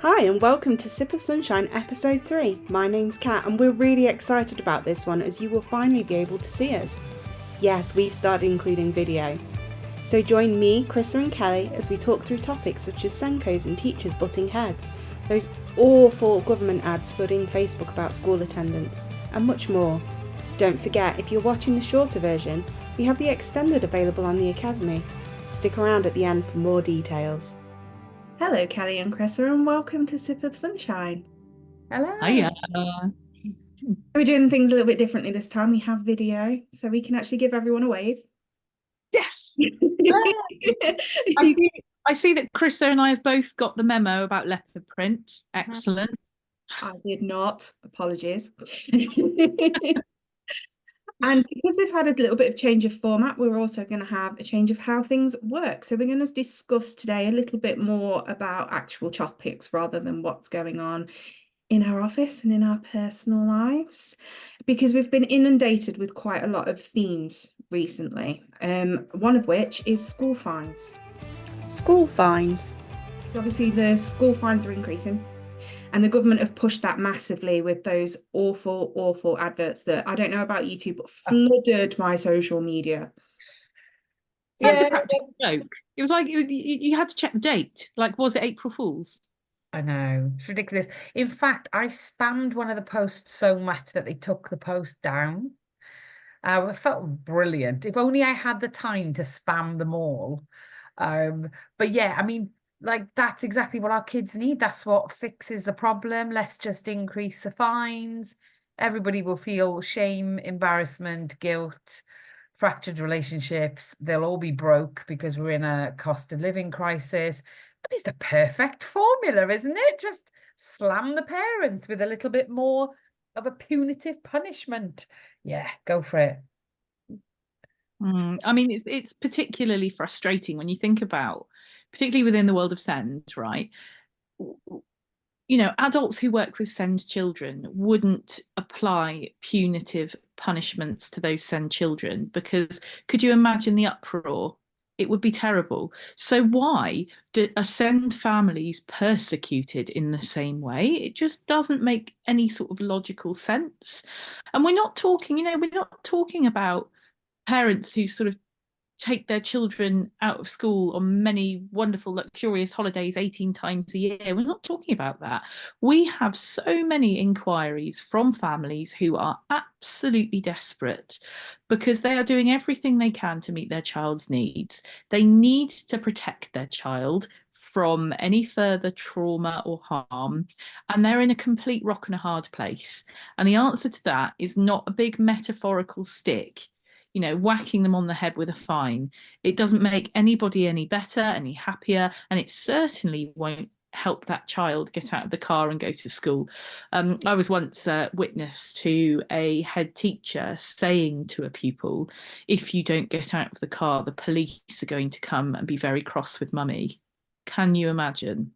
Hi and welcome to Sip of Sunshine episode 3. My name's Kat and we're really excited about this one as you will finally be able to see us. Yes, we've started including video. So join me, Chrissa and Kelly as we talk through topics such as Sencos and teachers butting heads, those awful government ads flooding Facebook about school attendance, and much more. Don't forget, if you're watching the shorter version, we have the extended available on the Academy. Stick around at the end for more details. Hello, Kelly and Chrissa, and welcome to Sip of Sunshine. Hello. Hiya. We're doing things a little bit differently this time. We have video, so we can actually give everyone a wave. Yes. I see that Chrissa and I have both got the memo about leopard print. Excellent. I did not. Apologies. And because we've had a little bit of change of format, we're also going to have a change of how things work. So we're going to discuss today a little bit more about actual topics rather than what's going on in our office and in our personal lives, because we've been inundated with quite a lot of themes recently. One of which is school fines. School fines. So obviously the school fines are increasing. And the government have pushed that massively with those awful, awful adverts that, I don't know about you two, but flooded my social media. Sounds a practical joke. It was like you had to check the date. Like, was it April Fool's? I know, it's ridiculous. In fact, I spammed one of the posts so much that they took the post down. It felt brilliant. If only I had the time to spam them all. But yeah, I mean, like that's exactly what our kids need. That's what fixes the problem. Let's just increase the fines. Everybody will feel shame, embarrassment, guilt, fractured relationships. They'll all be broke because we're in a cost of living crisis. But it's the perfect formula, isn't it? Just slam the parents with a little bit more of a punitive punishment. Yeah, go for it. I mean, it's particularly frustrating when you think about, particularly within the world of SEND, right? You know, adults who work with SEND children wouldn't apply punitive punishments to those SEND children because could you imagine the uproar? It would be terrible. So why are SEND families persecuted in the same way? It just doesn't make any sort of logical sense. And we're not talking, we're not talking about parents who sort of take their children out of school on many wonderful, luxurious holidays 18 times a year. We're not talking about that. We have so many inquiries from families who are absolutely desperate because they are doing everything they can to meet their child's needs. They need to protect their child from any further trauma or harm, and they're in a complete rock and a hard place. And the answer to that is not a big metaphorical stick, whacking them on the head with a fine. It doesn't make anybody any better, any happier, and it certainly won't help that child get out of the car and go to school. I was once witness to a head teacher saying to a pupil, if you don't get out of the car, the police are going to come and be very cross with mummy. Can you imagine?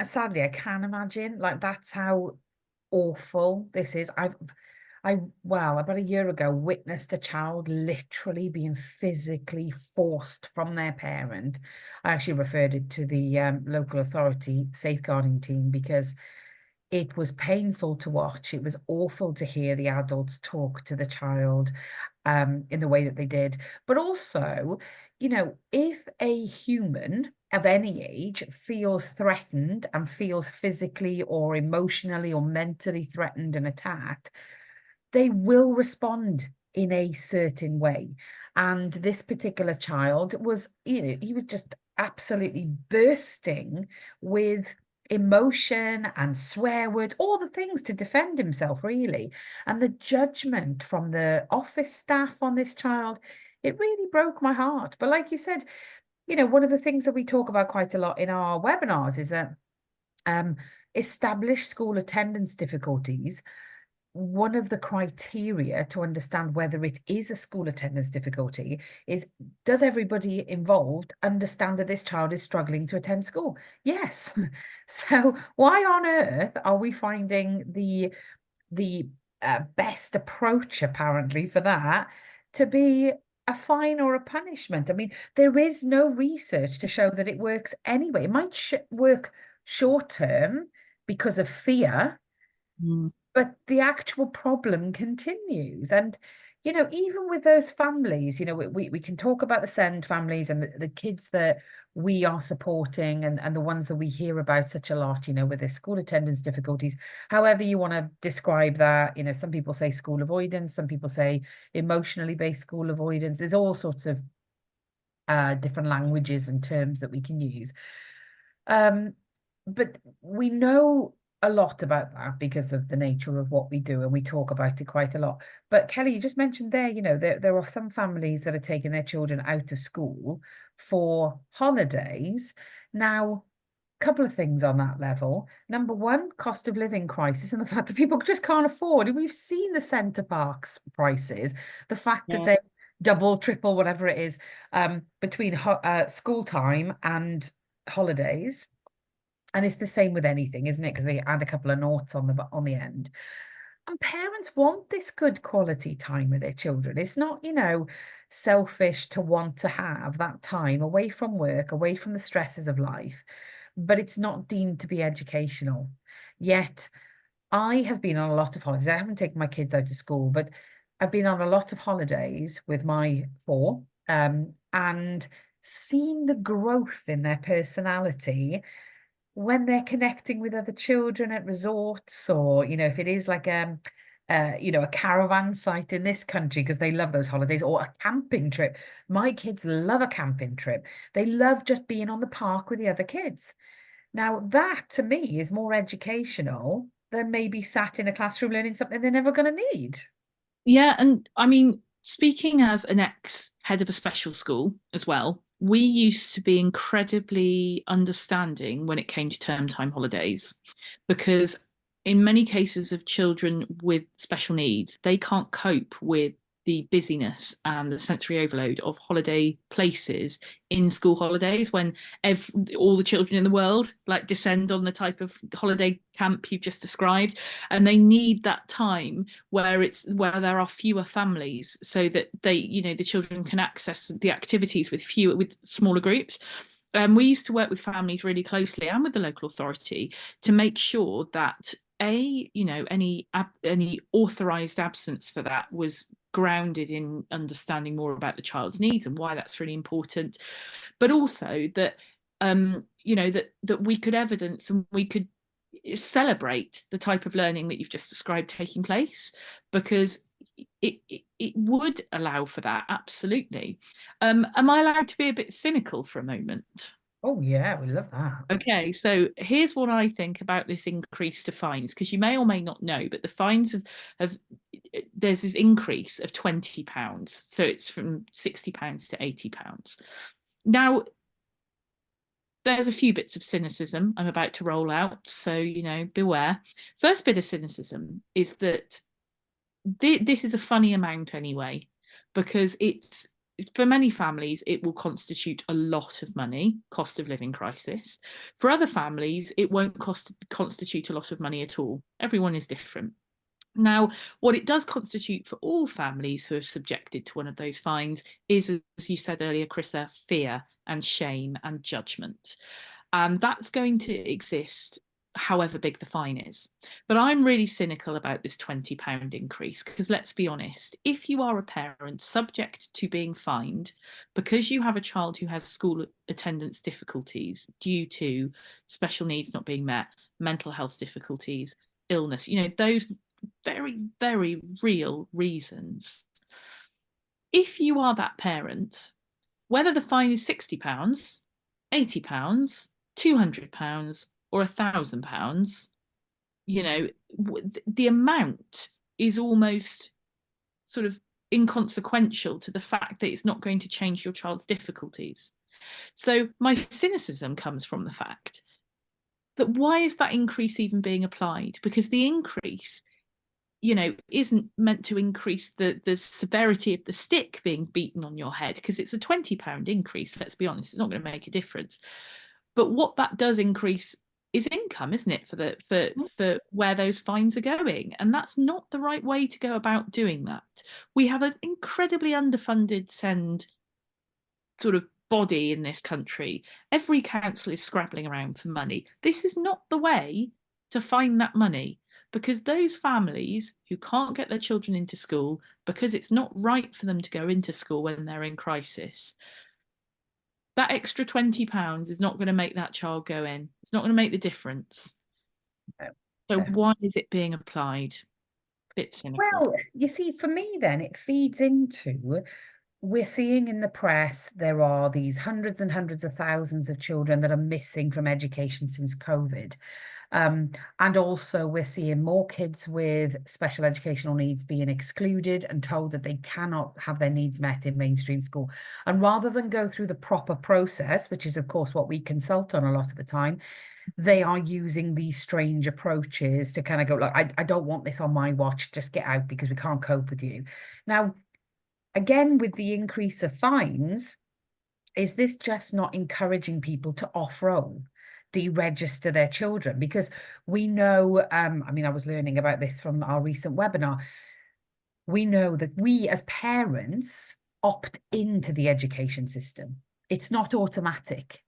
Sadly, I can imagine. Like that's how awful this is. About a year ago, witnessed a child literally being physically forced from their parent. I actually referred it to the local authority safeguarding team because it was painful to watch. It was awful to hear the adults talk to the child in the way that they did. But also, if a human of any age feels threatened and feels physically or emotionally or mentally threatened and attacked, they will respond in a certain way. And this particular child was, he was just absolutely bursting with emotion and swear words, all the things to defend himself, really. And the judgment from the office staff on this child, it really broke my heart. But like you said, one of the things that we talk about quite a lot in our webinars is that established school attendance difficulties. One of the criteria to understand whether it is a school attendance difficulty is, does everybody involved understand that this child is struggling to attend school? Yes. So why on earth are we finding the best approach, apparently, for that to be a fine or a punishment? I mean, there is no research to show that it works anyway. It might work short term because of fear, but the actual problem continues. And, you know, even with those families, you know, we can talk about the SEND families and the kids that we are supporting and the ones that we hear about such a lot, you know, with their school attendance difficulties, however you want to describe that. You know, some people say school avoidance, some people say emotionally based school avoidance. There's all sorts of different languages and terms that we can use. But we know a lot about that because of the nature of what we do, and we talk about it quite a lot. But Kelly, you just mentioned there, you know, there are some families that are taking their children out of school for holidays. Now, a couple of things on that level. Number one, cost of living crisis and the fact that people just can't afford. And we've seen the centre parks prices, the fact that they double, triple, whatever it is, between school time and holidays. And it's the same with anything, isn't it? Because they add a couple of noughts on the end. And parents want this good quality time with their children. It's not, you know, selfish to want to have that time away from work, away from the stresses of life, but it's not deemed to be educational. Yet I have been on a lot of holidays. I haven't taken my kids out to school, but I've been on a lot of holidays with my four, and seen the growth in their personality when they're connecting with other children at resorts, or, you know, if it is like you know, a caravan site in this country, because they love those holidays, or a camping trip. My kids love a camping trip. They love just being on the park with the other kids. Now, that to me is more educational than maybe sat in a classroom learning something they're never going to need. Yeah, and I mean, speaking as an ex-head of a special school as well, we used to be incredibly understanding when it came to term time holidays, because in many cases of children with special needs, they can't cope with the busyness and the sensory overload of holiday places in school holidays, when all the children in the world like descend on the type of holiday camp you've just described, and they need that time where there are fewer families, so that they, you know, the children can access the activities with smaller groups. We used to work with families really closely and with the local authority to make sure that you know, any authorized absence for that was grounded in understanding more about the child's needs and why that's really important, but also that you know, that we could evidence and we could celebrate the type of learning that you've just described taking place, because it would allow for that, absolutely. Am I allowed to be a bit cynical for a moment? Oh yeah, we love that. Okay, so here's what I think about this increase to fines, because you may or may not know, but the fines have there's this increase of £20, so it's from £60 to £80. Now, there's a few bits of cynicism I'm about to roll out, so, you know, beware. First bit of cynicism is that this is a funny amount anyway, because it's, for many families, it will constitute a lot of money, cost of living crisis. For other families, it won't constitute a lot of money at all. Everyone is different. Now, what it does constitute for all families who are subjected to one of those fines is, as you said earlier, Chrissa, fear and shame and judgment. And that's going to exist however big the fine is. But I'm really cynical about this £20 increase, because let's be honest, if you are a parent subject to being fined because you have a child who has school attendance difficulties due to special needs not being met, mental health difficulties, illness, you know, those very, very real reasons. If you are that parent, whether the fine is £60, £80, £200, or £1,000, you know, the amount is almost sort of inconsequential to the fact that it's not going to change your child's difficulties. So my cynicism comes from the fact that why is that increase even being applied? Because the increase, you know, isn't meant to increase the severity of the stick being beaten on your head, because it's a £20 increase, let's be honest, it's not going to make a difference. But what that does increase is income, isn't it, for where those fines are going? And that's not the right way to go about doing that. We have an incredibly underfunded SEND sort of body in this country. Every council is scrabbling around for money. This is not the way to find that money, because those families who can't get their children into school because it's not right for them to go into school when they're in crisis, that extra £20 is not going to make that child go in. It's not going to make the difference. So why is it being applied? Bit cynical. Well, you see, for me then, it feeds into, we're seeing in the press, there are these hundreds and hundreds of thousands of children that are missing from education since COVID. And also we're seeing more kids with special educational needs being excluded and told that they cannot have their needs met in mainstream school. And rather than go through the proper process, which is of course what we consult on a lot of the time, they are using these strange approaches to kind of go, look, I don't want this on my watch, just get out because we can't cope with you. Now, again, with the increase of fines, is this just not encouraging people to off-roll, deregister their children? Because we know, I mean, I was learning about this from our recent webinar. We know that we as parents opt into the education system. It's not automatic.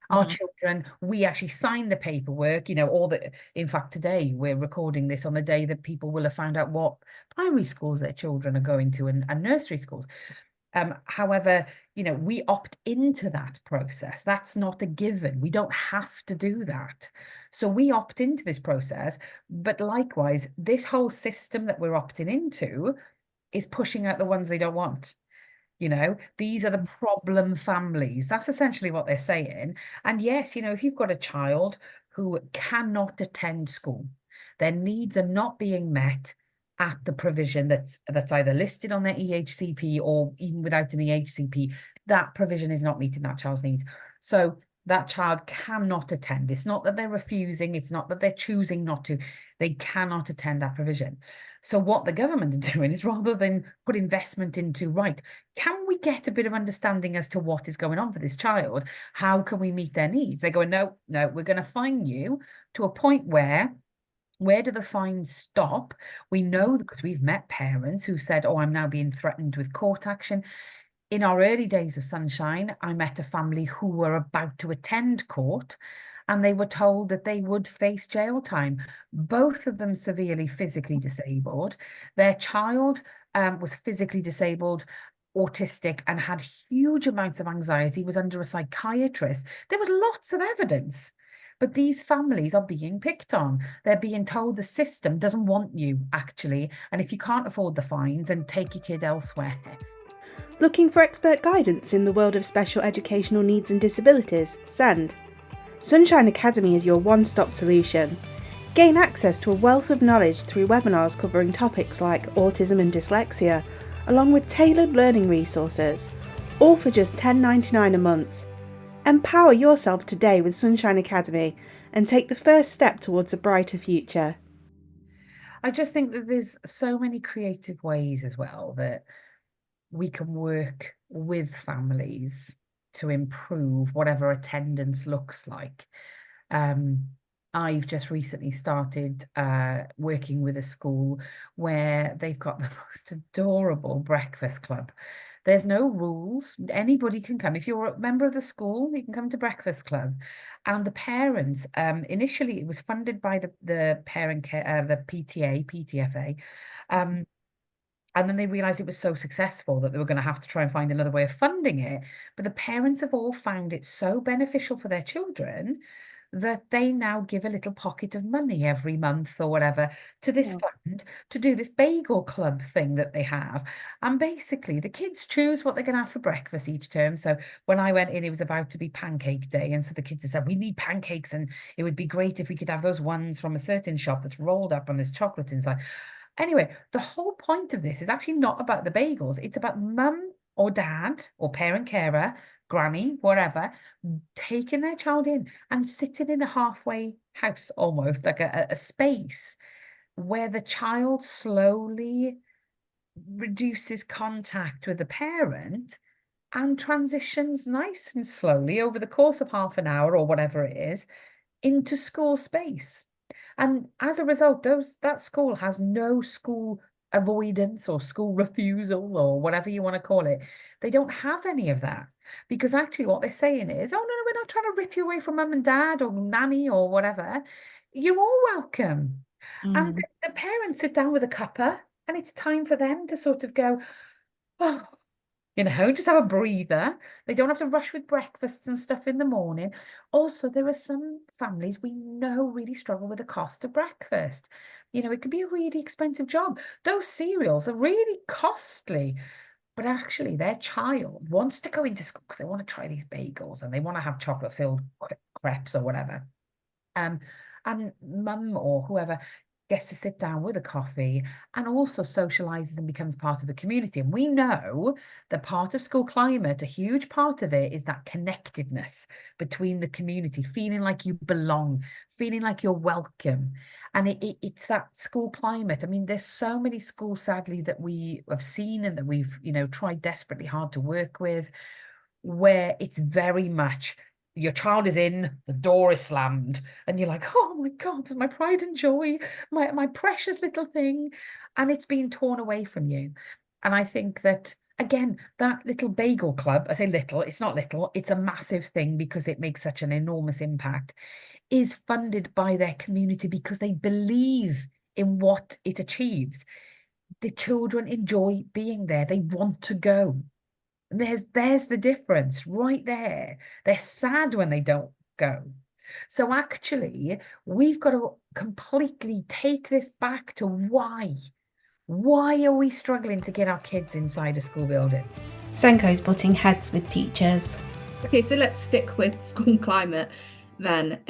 Our children, we actually sign the paperwork, you know, all the, in fact, today we're recording this on the day that people will have found out what primary schools their children are going to and nursery schools. However, you know, we opt into that process. That's not a given. We don't have to do that. So we opt into this process. But likewise, this whole system that we're opting into is pushing out the ones they don't want. You know, these are the problem families. That's essentially what they're saying. And yes, you know, if you've got a child who cannot attend school, their needs are not being met at the provision that's either listed on their EHCP or even without an EHCP, that provision is not meeting that child's needs. So that child cannot attend. It's not that they're refusing. It's not that they're choosing not to. They cannot attend that provision. So what the government are doing is, rather than put investment into, right, can we get a bit of understanding as to what is going on for this child? How can we meet their needs? They're going, no, we're going to fine you to a point where do the fines stop? We know, because we've met parents who said, oh, I'm now being threatened with court action. In our early days of Sunshine, I met a family who were about to attend court, and they were told that they would face jail time. Both of them severely physically disabled. Their child was physically disabled, autistic, and had huge amounts of anxiety, was under a psychiatrist. There was lots of evidence. But these families are being picked on. They're being told the system doesn't want you, actually. And if you can't afford the fines, then take your kid elsewhere. Looking for expert guidance in the world of special educational needs and disabilities? Send. Sunshine Academy is your one-stop solution. Gain access to a wealth of knowledge through webinars covering topics like autism and dyslexia, along with tailored learning resources, all for just $10.99 a month. Empower yourself today with Sunshine Academy and take the first step towards a brighter future. I just think that there's so many creative ways as well that we can work with families to improve whatever attendance looks like. I've just recently started working with a school where they've got the most adorable breakfast club. There's no rules. Anybody can come. If you're a member of the school, you can come to breakfast club. And the parents, initially it was funded by the parent care, the PTFA. And then they realized it was so successful that they were going to have to try and find another way of funding it. But the parents have all found it so beneficial for their children that they now give a little pocket of money every month or whatever to this fund to do this bagel club thing that they have. And basically the kids choose what they're going to have for breakfast each term. So when I went in, it was about to be pancake day. And so the kids said, we need pancakes, and it would be great if we could have those ones from a certain shop that's rolled up and there's chocolate inside. Anyway, the whole point of this is actually not about the bagels. It's about mum or dad or parent carer, granny, whatever, taking their child in and sitting in a halfway house, almost like a space where the child slowly reduces contact with the parent and transitions nice and slowly over the course of half an hour or whatever it is into school space. And as a result, that school has no school avoidance or school refusal or whatever you want to call it. They don't have any of that, because actually what they're saying is, oh, no, we're not trying to rip you away from mum and dad or nanny or whatever. You're all welcome. And the parents sit down with a cuppa, and it's time for them to sort of go, oh, you know, just have a breather. They don't have to rush with breakfasts and stuff in the morning. Also, there are some families we know really struggle with the cost of breakfast. You know, it can be a really expensive job. Those cereals are really costly, but actually their child wants to go into school because they want to try these bagels and they want to have chocolate-filled crepes or whatever. And mum or whoever gets to sit down with a coffee and also socializes and becomes part of the community. And we know that part of school climate, a huge part of it, is that connectedness between the community, feeling like you belong, feeling like you're welcome. And it's that school climate. I mean, there's so many schools, sadly, that we have seen and that we've, you know, tried desperately hard to work with, where it's very much, your child is in, the door is slammed, and you're like, oh my God, this is my pride and joy, my precious little thing, and it's being torn away from you. And I think that, again, that little bagel club, I say little, it's not little, it's a massive thing because it makes such an enormous impact, is funded by their community because they believe in what it achieves. The children enjoy being there, they want to go. There's the difference right there. They're sad when they don't go. So actually, we've got to completely take this back to why. Why are we struggling to get our kids inside a school building? Senco's butting heads with teachers. Okay, so let's stick with school climate then.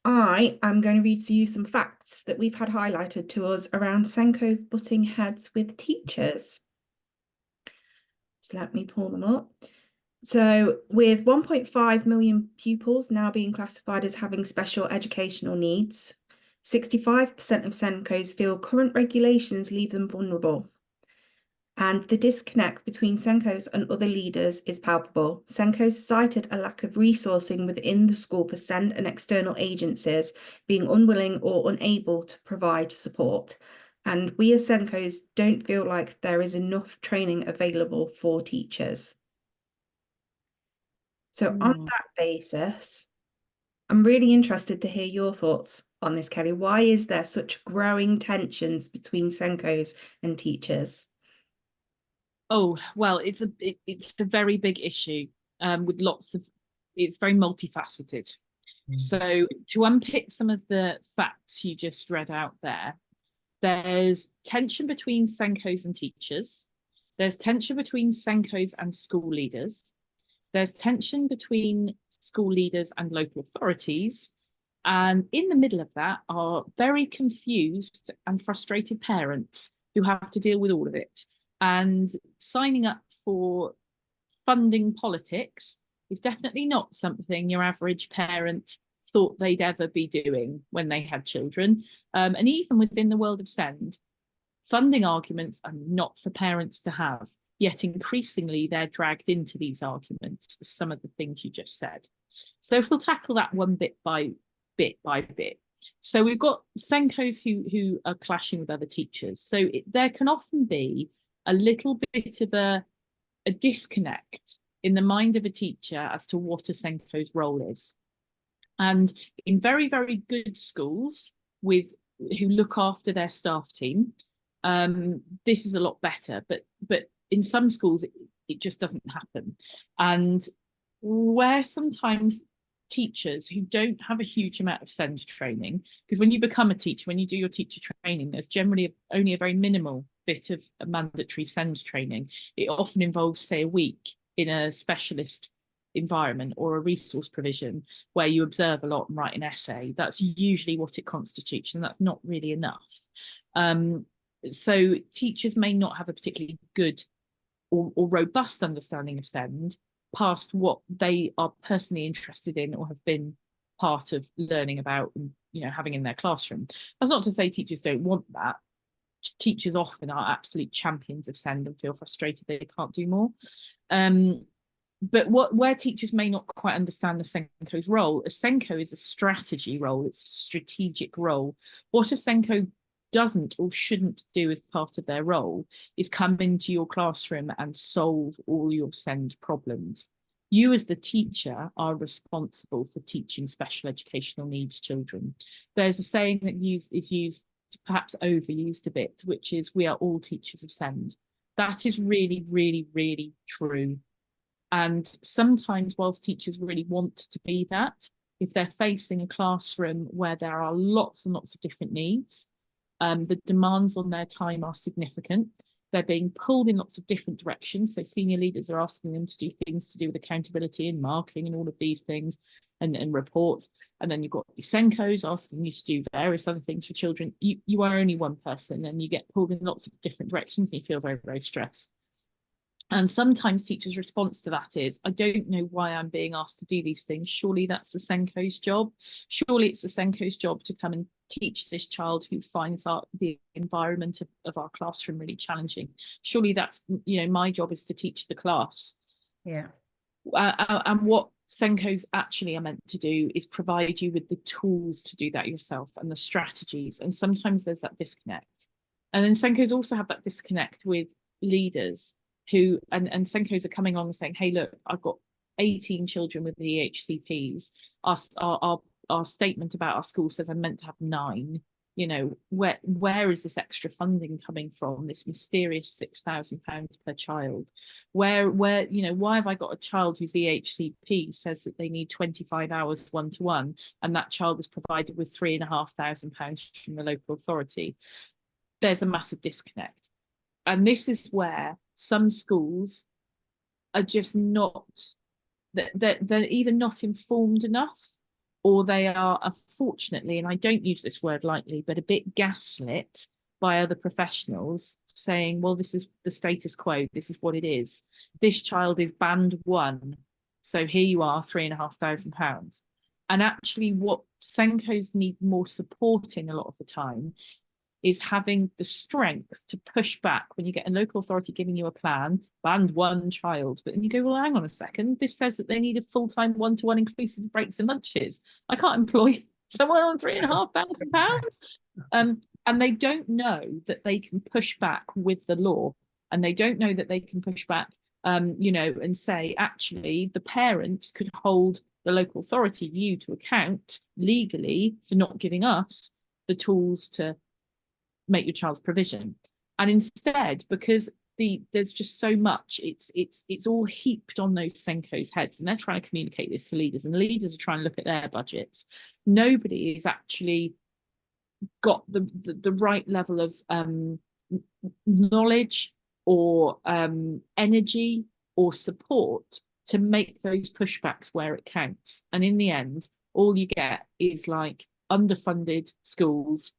I am going to read to you some facts that we've had highlighted to us around Senco's butting heads with teachers. Just let me pull them up. So with 1.5 million pupils now being classified as having special educational needs, 65% of Sencos feel current regulations leave them vulnerable. And the disconnect between Sencos and other leaders is palpable. Sencos cited a lack of resourcing within the school for SEND and external agencies being unwilling or unable to provide support. And we as Sencos don't feel like there is enough training available for teachers. So on that basis, I'm really interested to hear your thoughts on this, Kelly. Why is there such growing tensions between Sencos and teachers? Oh, well, it's a very big issue with lots of, it's very multifaceted. So to unpick some of the facts you just read out there, there's tension between Sencos and teachers. There's tension between Sencos and school leaders. There's tension between school leaders and local authorities. And in the middle of that are very confused and frustrated parents who have to deal with all of it. And signing up for funding politics is definitely not something your average parent thought they'd ever be doing when they had children. And even within the world of SEND, funding arguments are not for parents to have, yet increasingly they're dragged into these arguments for some of the things you just said. So if we'll tackle that one bit by bit. So we've got Sencos who are clashing with other teachers. So there can often be a little bit of a disconnect in the mind of a teacher as to what a Senco's role is. And in very, very good schools who look after their staff team, this is a lot better. But in some schools, it just doesn't happen. And where sometimes teachers who don't have a huge amount of SEND training, because when you become a teacher, when you do your teacher training, there's generally only a very minimal bit of a mandatory SEND training. It often involves, say, a week in a specialist environment or a resource provision where you observe a lot and write an essay. That's usually what it constitutes, and that's not really enough. So teachers may not have a particularly good or robust understanding of SEND past what they are personally interested in or have been part of learning about and, you know, having in their classroom. That's not to say teachers don't want that. Teachers often are absolute champions of SEND and feel frustrated they can't do more. But where teachers may not quite understand the Senco's role, a Senco is a strategy role, it's a strategic role. What a Senco doesn't or shouldn't do as part of their role is come into your classroom and solve all your SEND problems. You as the teacher are responsible for teaching special educational needs children. There's a saying that is used, perhaps overused a bit, which is we are all teachers of SEND. That is really, really, really true. And sometimes whilst teachers really want to be that, if they're facing a classroom where there are lots and lots of different needs, the demands on their time are significant. They're being pulled in lots of different directions. So senior leaders are asking them to do things to do with accountability and marking and all of these things and reports. And then you've got your Sencos asking you to do various other things for children. You are only one person and you get pulled in lots of different directions and you feel very, very stressed. And sometimes teachers' response to that is, I don't know why I'm being asked to do these things. Surely that's the Senco's job. Surely it's the Senco's job to come and teach this child who finds the environment of our classroom really challenging. Surely that's, my job is to teach the class. Yeah. And what Sencos actually are meant to do is provide you with the tools to do that yourself and the strategies. And sometimes there's that disconnect. And then Sencos also have that disconnect with leaders who, and Sencos are coming on and saying, hey, look, I've got 18 children with the EHCPs. Our statement about our school says I'm meant to have 9. Where is this extra funding coming from? This mysterious £6,000 per child. Why have I got a child whose EHCP says that they need 25 hours one-to-one, and that child is provided with £3,500 from the local authority? There's a massive disconnect. And this is where some schools are just not, they're either not informed enough, or they are, unfortunately, and I don't use this word lightly, but a bit gaslit by other professionals saying, well, this is the status quo, this is what it is. This child is band 1, so here you are, £3,500. And actually what Sencos need more support in a lot of the time is having the strength to push back when you get a local authority giving you a plan, band 1 child, but then you go, well, hang on a second, this says that they need a full-time one-to-one inclusive of breaks and lunches. I can't employ someone on £3,500. And they don't know that they can push back with the law, and they don't know that they can push back, and say, actually, the parents could hold the local authority view to account legally for not giving us the tools to make your child's provision. And instead, because there's just so much, it's all heaped on those Sencos' heads, and they're trying to communicate this to leaders, and leaders are trying to look at their budgets. Nobody has actually got the right level of knowledge or energy or support to make those pushbacks where it counts. And in the end, all you get is like underfunded schools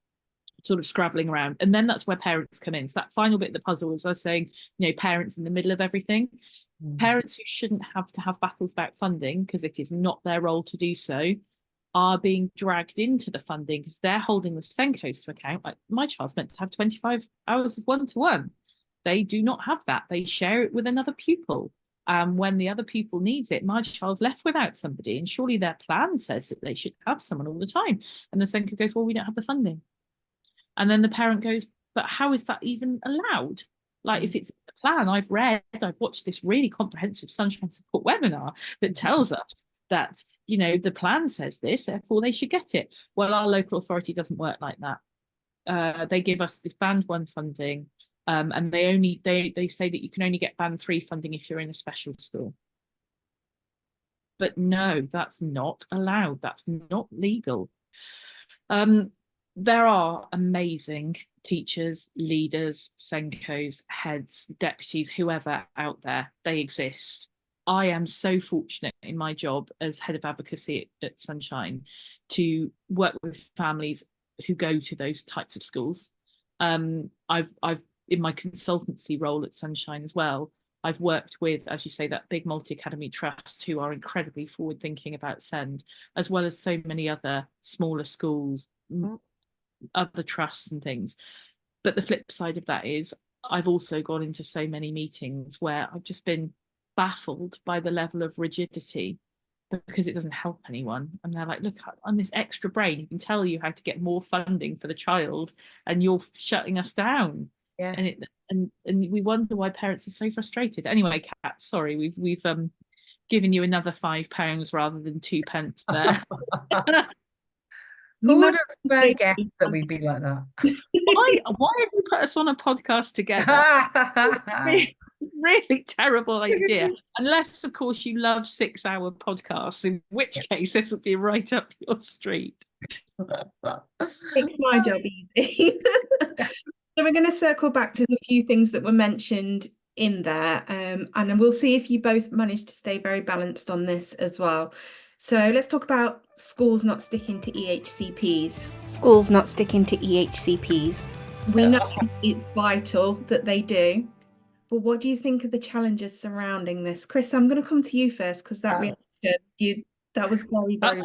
sort of scrabbling around. And then that's where parents come in. So that final bit of the puzzle is us saying, parents in the middle of everything. Parents who shouldn't have to have battles about funding, because it is not their role to do so, are being dragged into the funding because they're holding the Sencos to account. Like, my child's meant to have 25 hours of one-to-one. They do not have that. They share it with another pupil. When the other pupil needs it, my child's left without somebody, and surely their plan says that they should have someone all the time. And the Senco goes, well, we don't have the funding. And then the parent goes, but how is that even allowed? Like, if it's a plan, I've watched this really comprehensive Sunshine Support webinar that tells us that, the plan says this, therefore they should get it. Well, our local authority doesn't work like that. They give us this band 1 funding, and they say that you can only get band 3 funding if you're in a special school. But no, that's not allowed. That's not legal. There are amazing teachers, leaders, Sencos, heads, deputies, whoever out there. They exist. I am so fortunate in my job as head of advocacy at Sunshine to work with families who go to those types of schools. I've in my consultancy role at Sunshine as well, I've worked with, as you say, that big multi-academy trust who are incredibly forward-thinking about SEND, as well as so many other smaller schools, other trusts and things. But the flip side of that is I've also gone into so many meetings where I've just been baffled by the level of rigidity because it doesn't help anyone. And they're like, look, on this extra brain, you can tell you how to get more funding for the child, and you're shutting us down. Yeah. And we wonder why parents are so frustrated. Anyway, Kat, sorry, we've given you another £5 rather than 2p there. Who would have guessed that we'd be like that? Why have you put us on a podcast together? Really terrible idea. Unless, of course, you love 6-hour podcasts, in which case this would be right up your street. Makes my job easy. So we're going to circle back to the few things that were mentioned in there, and then we'll see if you both managed to stay very balanced on this as well. So let's talk about schools not sticking to EHCPs. Schools not sticking to EHCPs. We know it's vital that they do, but what do you think of the challenges surrounding this? Chris, I'm going to come to you first, because that reaction, that was very, very...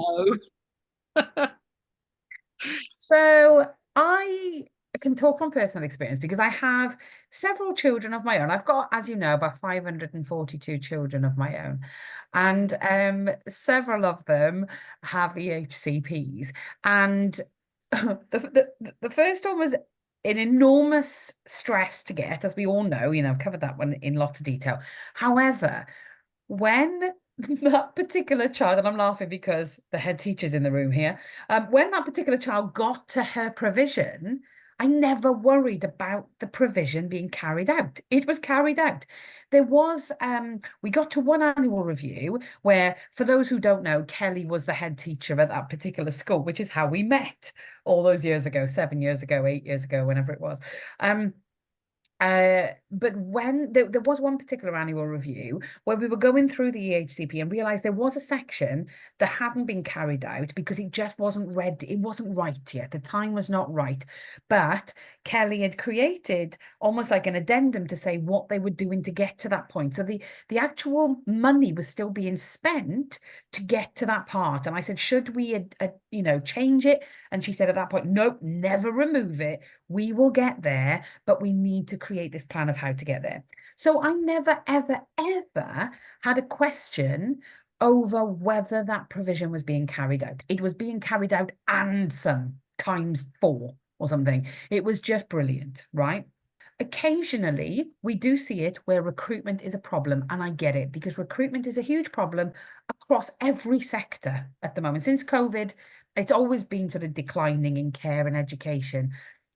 So I can talk from personal experience because I have several children of my own. I've got, as you know, about 542 children of my own, and several of them have EHCPs. And the first one was an enormous stress to get, as we all know. I've covered that one in lots of detail. However, when that particular child, and I'm laughing because the head teacher's in the room here, when that particular child got to her provision, I never worried about the provision being carried out. It was carried out. There was, we got to one annual review where, for those who don't know, Kelly was the head teacher at that particular school, which is how we met all those years ago, 7 years ago, 8 years ago, whenever it was. But when there was one particular annual review where we were going through the EHCP and realized there was a section that hadn't been carried out because it just wasn't read, it wasn't right yet, the time was not right. But Kelly had created almost like an addendum to say what they were doing to get to that point. So the actual money was still being spent to get to that part. And I said, should we change it? And she said at that point, nope, never remove it. We will get there, but we need to create this plan of how to get there. So I never, ever, ever had a question over whether that provision was being carried out. It was being carried out and some times 4 or something. It was just brilliant, right? Occasionally, we do see it where recruitment is a problem, and I get it, because recruitment is a huge problem across every sector at the moment. Since COVID, it's always been sort of declining in care and education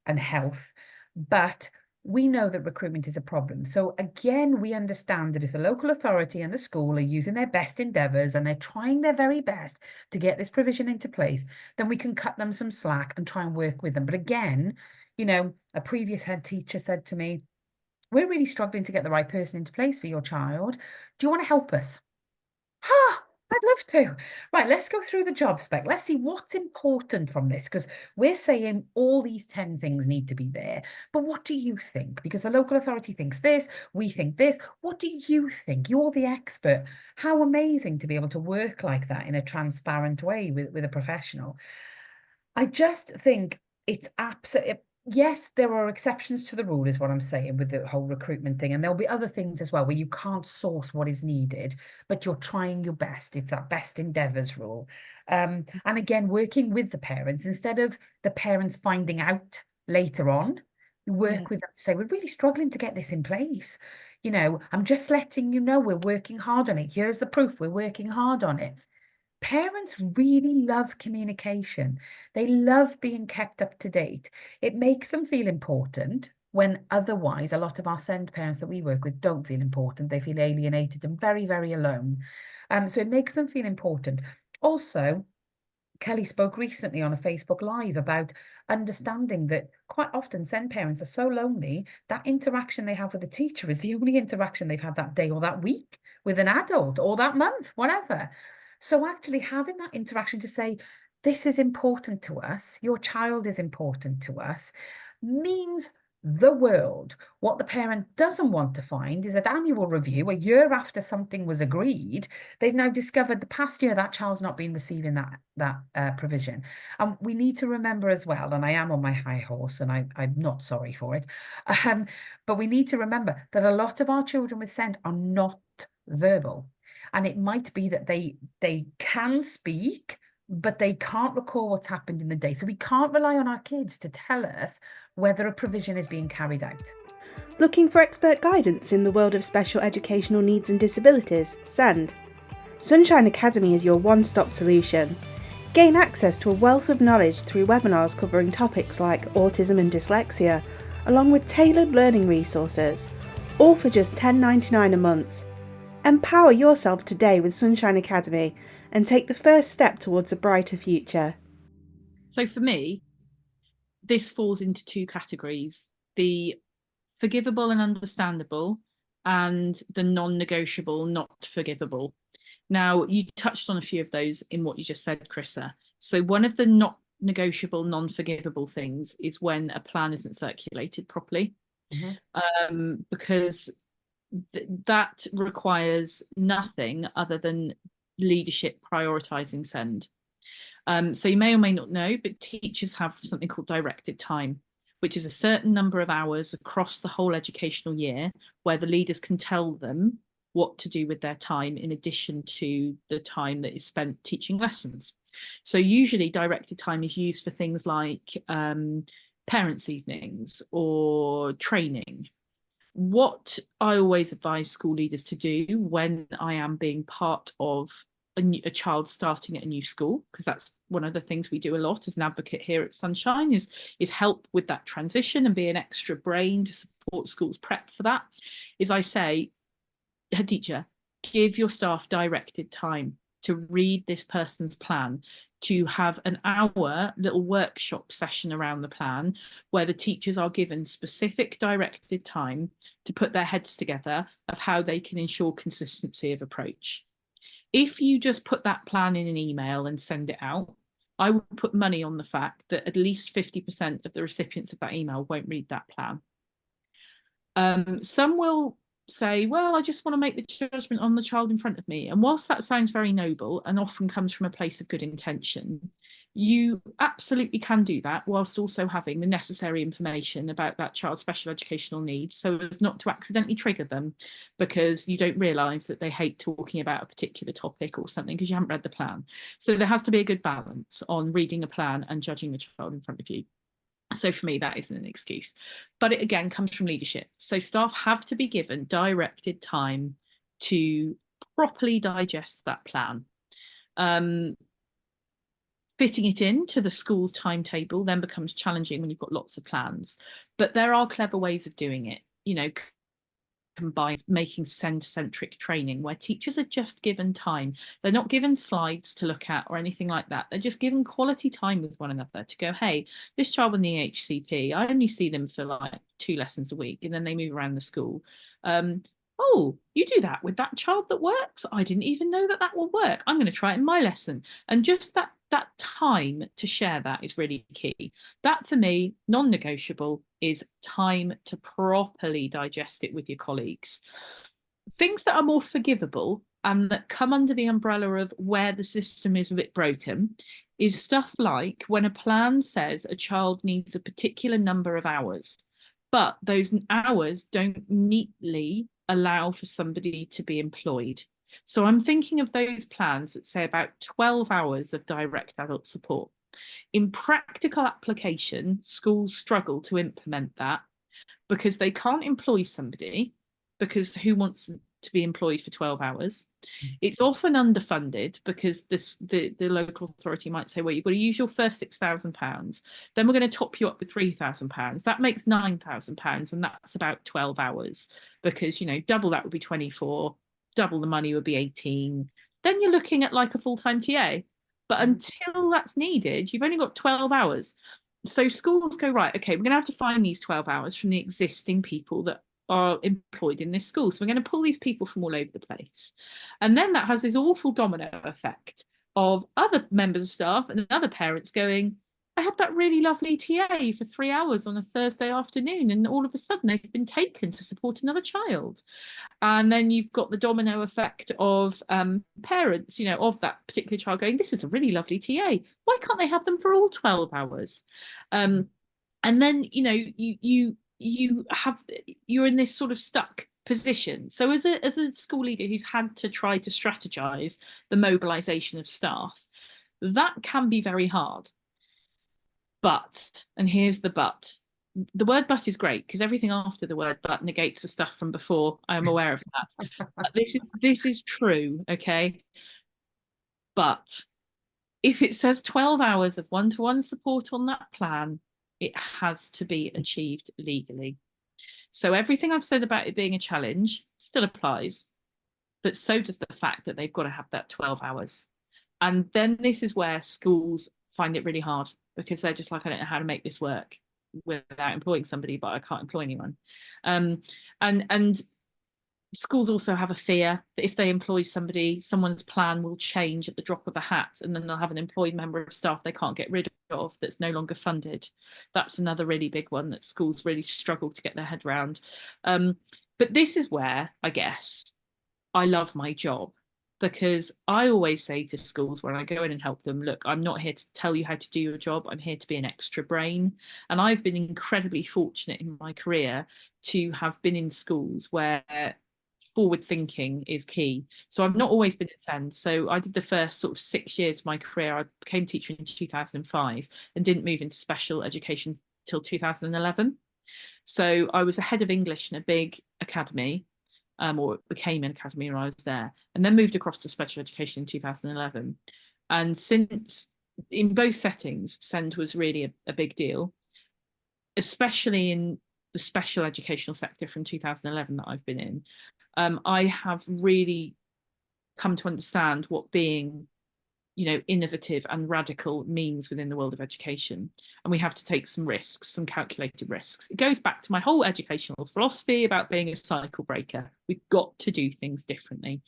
and health, but we know that recruitment is a problem. So again, we understand that if the local authority and the school are using their best endeavours and they're trying their very best to get this provision into place, then we can cut them some slack and try and work with them. But again, a previous head teacher said to me, we're really struggling to get the right person into place for your child. Do you want to help us? I'd love to. Right, let's go through the job spec. Let's see what's important from this, because we're saying all these 10 things need to be there. But what do you think? Because the local authority thinks this, we think this. What do you think? You're the expert. How amazing to be able to work like that in a transparent way with a professional. I just think it's absolutely... Yes, there are exceptions to the rule, is what I'm saying, with the whole recruitment thing. And there'll be other things as well where you can't source what is needed, but you're trying your best. It's that best endeavours rule. And again, working with the parents, instead of the parents finding out later on, you work with them to say, we're really struggling to get this in place. I'm just letting you know we're working hard on it. Here's the proof, we're working hard on it. Parents really love communication. They love being kept up to date. It makes them feel important when otherwise a lot of our SEND parents that we work with don't feel important. They feel alienated and very, very alone. So it makes them feel important. Also, Kelly spoke recently on a Facebook Live about understanding that quite often SEND parents are so lonely that interaction they have with the teacher is the only interaction they've had that day or that week with an adult or that month, whatever. So actually having that interaction to say, this is important to us, your child is important to us, means the world. What the parent doesn't want to find is an annual review, a year after something was agreed, they've now discovered the past year that child's not been receiving that provision. And we need to remember as well, and I am on my high horse and I'm not sorry for it, but we need to remember that a lot of our children with SEND are not verbal. And it might be that they can speak, but they can't recall what's happened in the day. So we can't rely on our kids to tell us whether a provision is being carried out. Looking for expert guidance in the world of special educational needs and disabilities? Send. Sunshine Academy is your one-stop solution. Gain access to a wealth of knowledge through webinars covering topics like autism and dyslexia, along with tailored learning resources, all for just $10.99 a month. Empower yourself today with Sunshine Academy and take the first step towards a brighter future. So for me, this falls into two categories: the forgivable and understandable, and the non-negotiable, not forgivable. Now, you touched on a few of those in what you just said, Chrissa. So one of the not negotiable, non-forgivable things is when a plan isn't circulated properly, because that requires nothing other than leadership prioritizing send. So you may or may not know, but teachers have something called directed time, which is a certain number of hours across the whole educational year where the leaders can tell them what to do with their time in addition to the time that is spent teaching lessons. So usually directed time is used for things like parents' evenings or training. What I always advise school leaders to do when I am being part of a child starting at a new school, because that's one of the things we do a lot as an advocate here at Sunshine, is help with that transition and be an extra brain to support schools prep for that, is I say, head teacher, give your staff directed time to read this person's plan, to have an hour little workshop session around the plan where the teachers are given specific directed time to put their heads together of how they can ensure consistency of approach. If you just put that plan in an email and send it out, I would put money on the fact that at least 50% of the recipients of that email won't read that plan. Some will say, well, I just want to make the judgment on the child in front of me. And whilst that sounds very noble and often comes from a place of good intention, you absolutely can do that whilst also having the necessary information about that child's special educational needs, so as not to accidentally trigger them because you don't realise that they hate talking about a particular topic or something because you haven't read the plan. So there has to be a good balance on reading a plan and judging the child in front of you. So for me, that isn't an excuse, but it again comes from leadership. So staff have to be given directed time to properly digest that plan. Fitting it into the school's timetable then becomes challenging when you've got lots of plans, but there are clever ways of doing it, you know, combined making send-centric training where teachers are just given time. They're not given slides to look at or anything like that. They're just given quality time with one another to go, hey, this child with the EHCP, I only see them for like 2 lessons a week and then they move around the school. Oh, you do that with that child that works? I didn't even know that will work. I'm going to try it in my lesson. And just that time to share that is really key. That for me, non-negotiable, is time to properly digest it with your colleagues. Things that are more forgivable and that come under the umbrella of where the system is a bit broken is stuff like when a plan says a child needs a particular number of hours, but those hours don't neatly allow for somebody to be employed. So I'm thinking of those plans that say about 12 hours of direct adult support. In practical application, schools struggle to implement that because they can't employ somebody, because who wants to be employed for 12 hours? It's often underfunded because the local authority might say, well, you've got to use your first £6,000, then we're going to top you up with £3,000. That makes £9,000, and that's about 12 hours because, you know, double that would be 24, double the money would be 18. Then you're looking at like a full-time TA. But until that's needed, you've only got 12 hours. So schools go, right, okay, we're going to have to find these 12 hours from the existing people that are employed in this school. So we're going to pull these people from all over the place. And then that has this awful domino effect of other members of staff and other parents going, I had that really lovely TA for 3 hours on a Thursday afternoon, and all of a sudden they've been taken to support another child. And then you've got the domino effect of parents, you know, of that particular child going, this is a really lovely TA. Why can't they have them for all 12 hours? And then, you know, you're in this sort of stuck position. So as a school leader who's had to try to strategize the mobilization of staff, that can be very hard. But, and here's the but, the word but is great because everything after the word but negates the stuff from before. I am aware of that. This is true, okay? But if it says 12 hours of one-to-one support on that plan, it has to be achieved legally. So everything I've said about it being a challenge still applies, but so does the fact that they've got to have that 12 hours. And then this is where schools find it really hard because they're just like, I don't know how to make this work without employing somebody, but I can't employ anyone. And schools also have a fear that if they employ somebody, someone's plan will change at the drop of a hat, and then they'll have an employed member of staff they can't get rid of that's no longer funded. That's another really big one that schools really struggle to get their head around. But this is where, I guess, I love my job, because I always say to schools when I go in and help them, look, I'm not here to tell you how to do your job. I'm here to be an extra brain. And I've been incredibly fortunate in my career to have been in schools where forward thinking is key. So I've not always been at SEND. So I did the first sort of 6 years of my career. I became teacher in 2005 and didn't move into special education till 2011. So I was a head of English in a big academy, or became an academy when I was there, and then moved across to special education in 2011. And since, in both settings, SEND was really a big deal, especially in the special educational sector from 2011 that I've been in. I have really come to understand what being, innovative and radical means within the world of education. And we have to take some risks, some calculated risks. It goes back to my whole educational philosophy about being a cycle breaker. We've got to do things differently.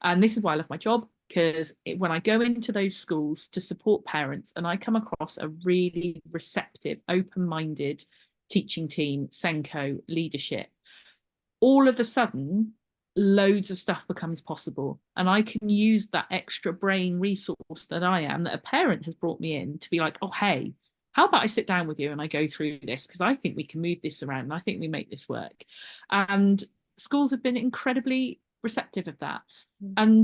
And this is why I love my job, because when I go into those schools to support parents and I come across a really receptive, open-minded teaching team, Senco, leadership, all of a sudden, loads of stuff becomes possible, and I can use that extra brain resource that I am, that a parent has brought me in, to be like, oh hey, how about I sit down with you and I go through this, because I think we can move this around and I think we make this work. And schools have been incredibly receptive of that. And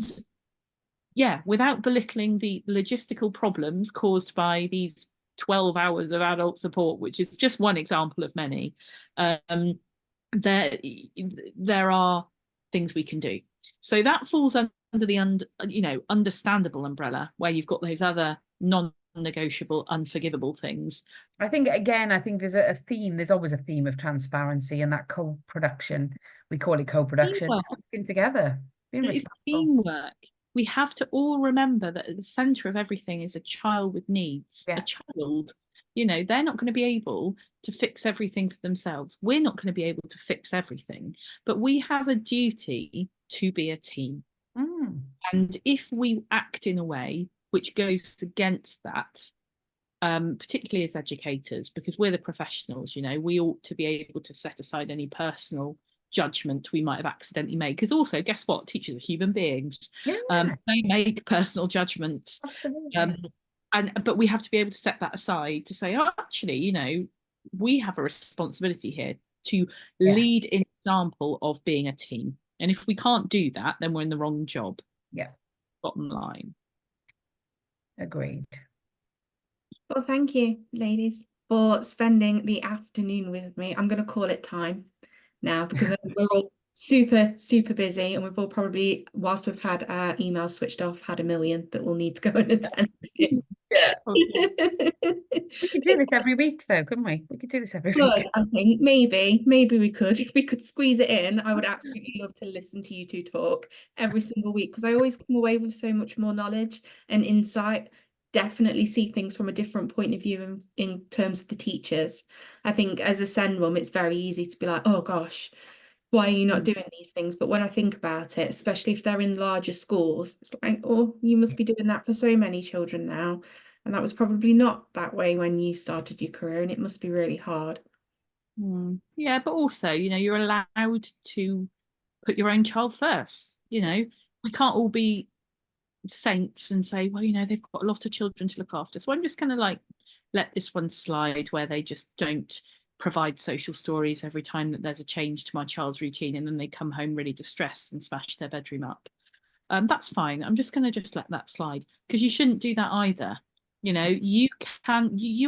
yeah, without belittling the logistical problems caused by these 12 hours of adult support, which is just one example of many, there are things we can do. So that falls under the understandable umbrella, where you've got those other non-negotiable, unforgivable things. I think there's a theme. There's always a theme of transparency and that co-production. We call it co-production. It's working together. It's teamwork. We have to all remember that at the centre of everything is a child with needs. Yeah. A child, they're not going to be able to fix everything for themselves. We're not going to be able to fix everything, but we have a duty to be a team. And if we act in a way which goes against that, particularly as educators, because we're the professionals, we ought to be able to set aside any personal judgment we might have accidentally made, because also, guess what, teachers are human beings. They make personal judgments. But we have to be able to set that aside to say, oh, actually, we have a responsibility here to lead an example of being a team. And if we can't do that, then we're in the wrong job. Yeah. Bottom line. Agreed. Well, thank you, ladies, for spending the afternoon with me. I'm going to call it time now, because we're all super, super busy, and we've all probably, whilst we've had our emails switched off, had a million that we'll need to go and attend to. We could do this every week, though, couldn't we? We could do this every week. I think maybe we could. If we could squeeze it in, I would absolutely love to listen to you two talk every single week, because I always come away with so much more knowledge and insight. Definitely see things from a different point of view in terms of the teachers. I think as a SEND mum, it's very easy to be like, oh gosh, why are you not doing these things? But when I think about it, especially if they're in larger schools, it's like, oh, you must be doing that for so many children now. And that was probably not that way when you started your career, and it must be really hard. Yeah, but also, you're allowed to put your own child first. We can't all be saints and say, well, they've got a lot of children to look after, so I'm just going to let this one slide, where they just don't provide social stories every time that there's a change to my child's routine, and then they come home really distressed and smash their bedroom up. That's fine. I'm just going to just let that slide, because you shouldn't do that either. You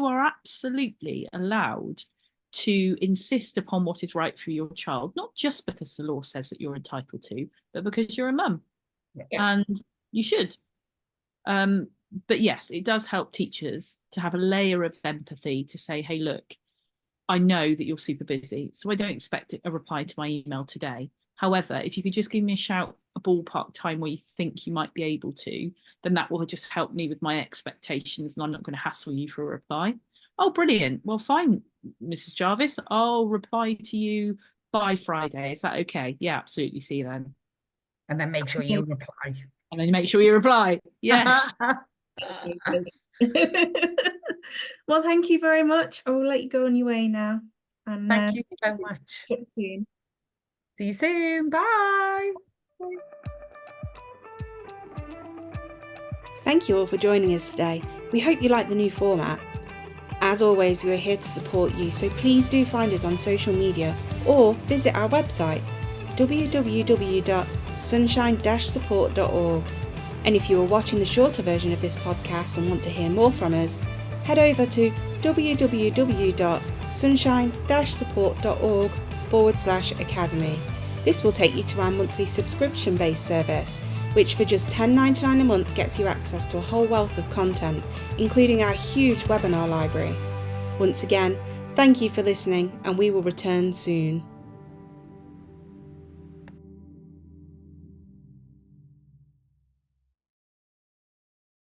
are absolutely allowed to insist upon what is right for your child, not just because the law says that you're entitled to, but because you're a mum. Yeah. And you should. But yes, it does help teachers to have a layer of empathy to say, hey, look, I know that you're super busy, so I don't expect a reply to my email today. However, if you could just give me a shout, a ballpark time where you think you might be able to, then that will just help me with my expectations, and I'm not going to hassle you for a reply. Oh, brilliant. Well, fine, Mrs. Jarvis, I'll reply to you by Friday. Is that okay? Yeah, absolutely. See you then. And then make sure you reply. And then make sure you reply. Yes. Well, thank you very much. I will let you go on your way now. And Thank you so much. talk soon. See you soon. Bye. Thank you all for joining us today. We hope you like the new format. As always, we are here to support you, so please do find us on social media or visit our website www.sunshine-support.org. And if you are watching the shorter version of this podcast and want to hear more from us, head over to www.sunshine-support.org/academy. This will take you to our monthly subscription-based service, which for just $10.99 a month gets you access to a whole wealth of content, including our huge webinar library. Once again, thank you for listening, and we will return soon.